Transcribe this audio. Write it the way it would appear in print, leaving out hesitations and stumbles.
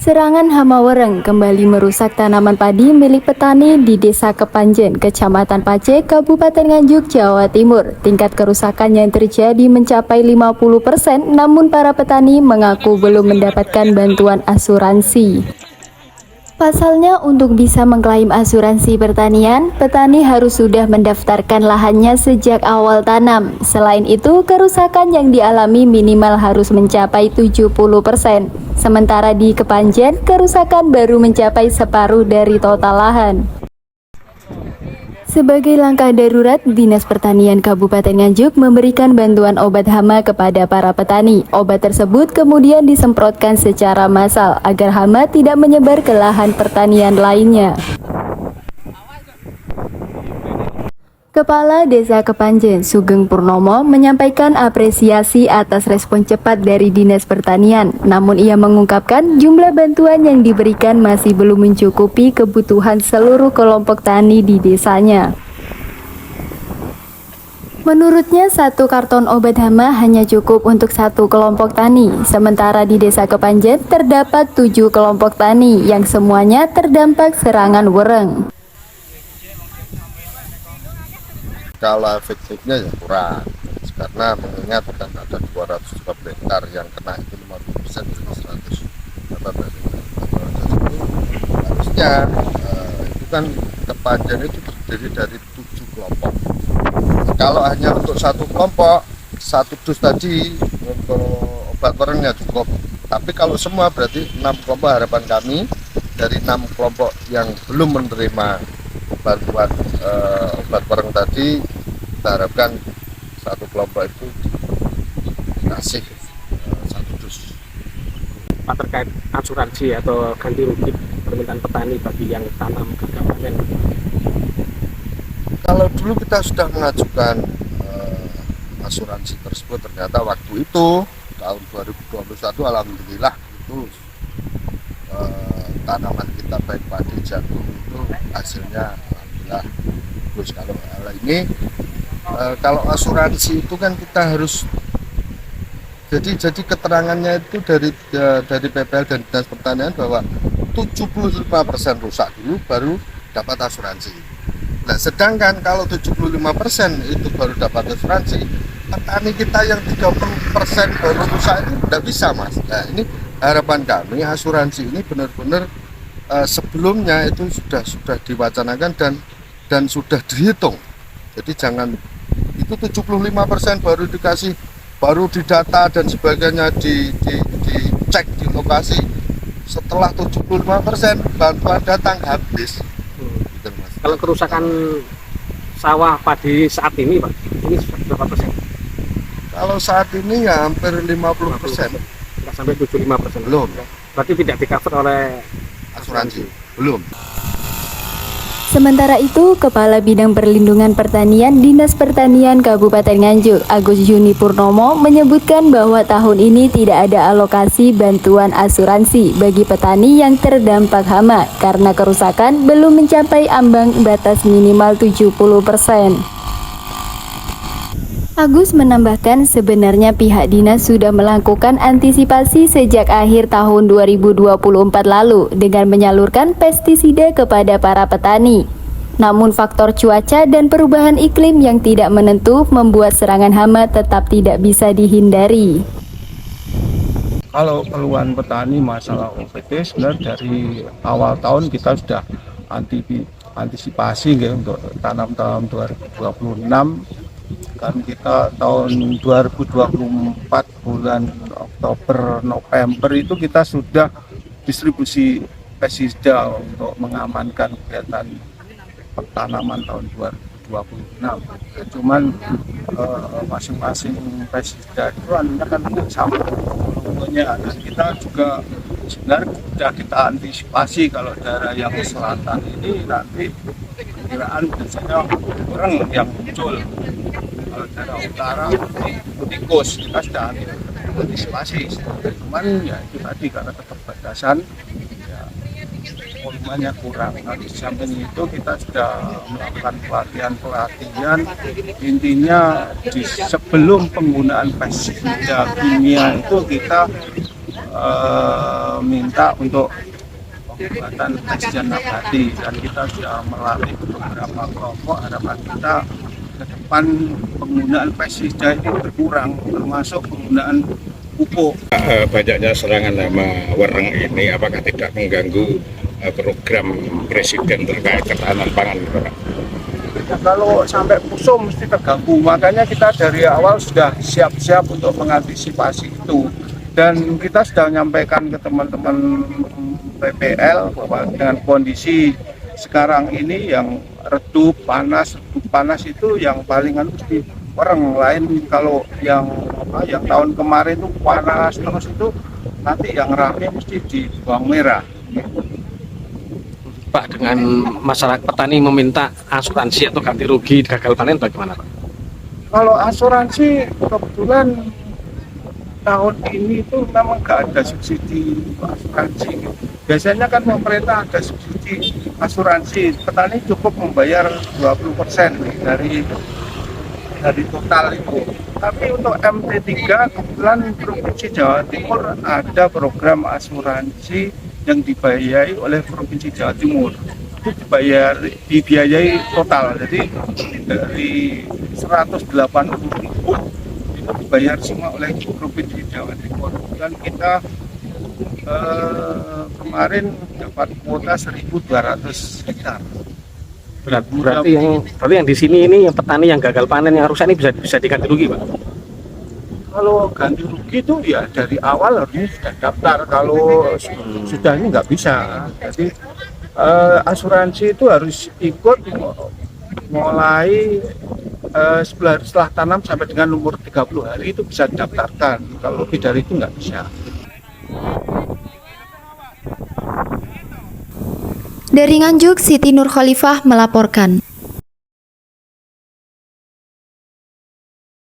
Serangan hama wereng kembali merusak tanaman padi milik petani di Desa Kepanjen, Kecamatan Pace, Kabupaten Nganjuk, Jawa Timur. Tingkat kerusakan yang terjadi mencapai 50%, namun para petani mengaku belum mendapatkan bantuan asuransi. Pasalnya, untuk bisa mengklaim asuransi pertanian, petani harus sudah mendaftarkan lahannya sejak awal tanam. Selain itu, kerusakan yang dialami minimal harus mencapai 70%. Sementara di Kepanjen, kerusakan baru mencapai separuh dari total lahan. Sebagai langkah darurat, Dinas Pertanian Kabupaten Nganjuk memberikan bantuan obat hama kepada para petani. Obat tersebut kemudian disemprotkan secara massal agar hama tidak menyebar ke lahan pertanian lainnya. Kepala Desa Kepanjen, Sugeng Purnomo, menyampaikan apresiasi atas respon cepat dari Dinas Pertanian. Namun ia mengungkapkan jumlah bantuan yang diberikan masih belum mencukupi kebutuhan seluruh kelompok tani di desanya. Menurutnya, 1 karton obat hama hanya cukup untuk 1 kelompok tani. Sementara di Desa Kepanjen terdapat 7 kelompok tani yang semuanya terdampak serangan wereng. Skala efektifnya ya kurang, karena mengingat kan ada 230 hektar yang kena itu 50% dari 100 hektar dari 200 itu harusnya itu kan Kepanjen itu terdiri dari 7 kelompok. Kalau hanya untuk 1 kelompok, 1 dus tadi untuk obat werengnya cukup. Tapi kalau semua berarti 6 kelompok. Harapan kami dari 6 kelompok yang belum menerima bantuan obat wereng tadi, kita harapkan 1 kelompok itu dikasih 1 dus. Pak, terkait asuransi atau ganti rugi permintaan petani bagi yang tanam gagal panen? Kalau dulu kita sudah mengajukan asuransi tersebut, ternyata waktu itu tahun 2021 alhamdulillah itu tanaman kita baik padi, jagung itu hasilnya alhamdulillah bagus. Kalau hal ini kalau asuransi itu kan kita harus jadi keterangannya itu dari PPL dan Dinas Pertanian bahwa 75% rusak dulu baru dapat asuransi. Nah, sedangkan kalau 75% itu baru dapat asuransi, petani kita yang 30% baru rusak itu tidak bisa, Mas. Nah, ini harapan kami asuransi ini benar-benar sebelumnya itu sudah diwacanakan dan sudah dihitung. Jadi jangan itu 75% baru dikasih, baru didata dan sebagainya dicek di lokasi. Setelah 75% bantuan datang habis. Gitu, Mas. Kalau kerusakan sawah padi saat ini, Pak, ini berapa persen? Kalau saat ini ya hampir 50%. Tidak sampai 75%. Belum. Berarti tidak di-cover oleh Asuransi. Belum. Sementara itu, Kepala Bidang Perlindungan Pertanian Dinas Pertanian Kabupaten Nganjuk, Agus Juni Purnomo, menyebutkan bahwa tahun ini tidak ada alokasi bantuan asuransi bagi petani yang terdampak hama karena kerusakan belum mencapai ambang batas minimal 70%. Agus menambahkan sebenarnya pihak dinas sudah melakukan antisipasi sejak akhir tahun 2024 lalu dengan menyalurkan pestisida kepada para petani. Namun faktor cuaca dan perubahan iklim yang tidak menentu membuat serangan hama tetap tidak bisa dihindari. Kalau keluhan petani masalah OPT, sebenarnya dari awal tahun kita sudah antisipasi gitu, untuk tanam tahun 2026. Kan kita tahun 2024 bulan Oktober November itu kita sudah distribusi pestisida untuk mengamankan kegiatan pertanaman tahun 2026. Cuman masing-masing pestisida itu anunya kan tidak sama volumenya, dan kita juga sebenarnya sudah kita antisipasi kalau daerah yang selatan ini nanti perkiraan biasanya orang yang muncul. Kalau daerah utara tikus kita sudah antisipasi, cuman ya itu tadi karena keterbatasan ya volumenya kurang. Nah, di samping itu kita sudah melakukan pelatihan intinya sebelum penggunaan pestisida kimia itu kita minta untuk pengobatan kajian nabati, dan kita sudah melatih beberapa kelompok. Harapan kita ke depan penggunaan pestisida ini berkurang, termasuk penggunaan pupuk. Banyaknya serangan hama wereng ini apakah tidak mengganggu program Presiden terkait ketahanan pangan, Pak? Ya, kalau sampai musuh mesti terganggu, makanya kita dari awal sudah siap-siap untuk mengantisipasi itu, dan kita sudah menyampaikan ke teman-teman PPL bahwa dengan kondisi sekarang ini yang redup panas itu yang palingan mesti orang lain. Kalau yang tahun kemarin itu panas terus, itu nanti yang rame mesti di bawang merah. Pak, dengan masyarakat petani meminta asuransi atau ganti rugi gagal panen bagaimana, Pak? Kalau asuransi kebetulan tahun ini itu memang nggak ada subsidi asuransi. Biasanya kan pemerintah ada subsidi asuransi, petani cukup membayar 20% dari total itu. Tapi untuk MT3 kebetulan Provinsi Jawa Timur ada program asuransi yang dibiayai oleh Provinsi Jawa Timur. Itu dibiayai total, jadi dari 180.000 itu dibayar semua oleh Provinsi Jawa Timur, dan kita kemarin dapat kuota 1.200 hektar. Berarti yang di sini ini yang petani yang gagal panen yang rusak ini bisa diganti rugi, Pak? Kalau ganti rugi itu ya dari awal harusnya sudah daftar. Kalau sudah ini nggak bisa. Jadi asuransi itu harus ikut mulai setelah tanam sampai dengan umur 30 hari itu bisa didaftarkan. Kalau lebih dari itu nggak bisa. Dari Nganjuk, Siti Nur Khalifah melaporkan.